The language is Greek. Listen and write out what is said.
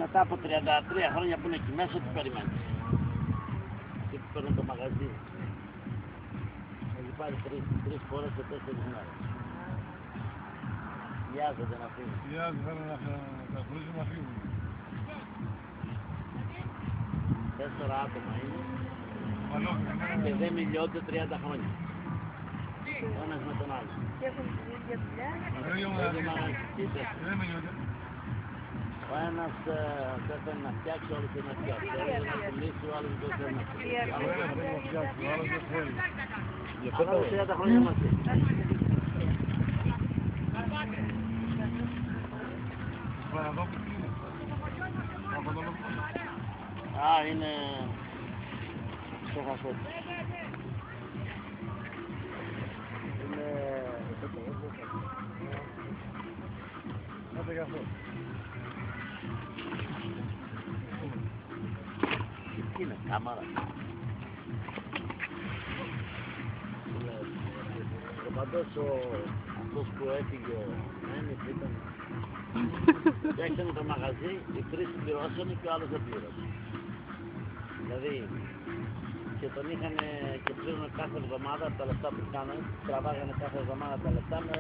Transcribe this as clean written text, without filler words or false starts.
μετά από 33 χρόνια που είναι εκεί μέσα, τι περιμένεις. Τι που παίρνουν το μαγαζί. Έχει πάρει τρεις φορές σε 4 μέρες. Βιάζονται να φύγουν. Βιάζονται να καθορίζουν να φύγουν. 4 άτομα είναι και δεν μιλιώνται 30 χρόνια. Ο ένας με τον άλλο. Και έχουν την ίδια δουλειά. Δεν μιλιώνται. Ο ένας δεν θέλει να φτιάξει, ο άλλος θέλει να φτιάξει. Ο άλλος θέλει να πουλήσει, ο άλλος δεν θέλει να φτιάξει. Ο ένας θέλει να φτιάξει, ο άλλος δεν θέλει. Αλλά 30 χρόνια μαζί. Παραδόχους είναι. Από τον λόγο. Α, είναι... ξέχασα. Είναι... Άντε γι' αυτό. Τι είναι, κάμαρα. Ο παντός αυτός που έφυγε ο Μένης ήταν... Φτιάξανε το μαγαζί, οι 3 πληρώσανε και ο άλλος δεν πλήρωσε. Δηλαδή, και τον είχαν και πλήρωνε κάθε εβδομάδα τα λεφτά που κάνανε, τραβάγανε κάθε εβδομάδα τα λεφτά με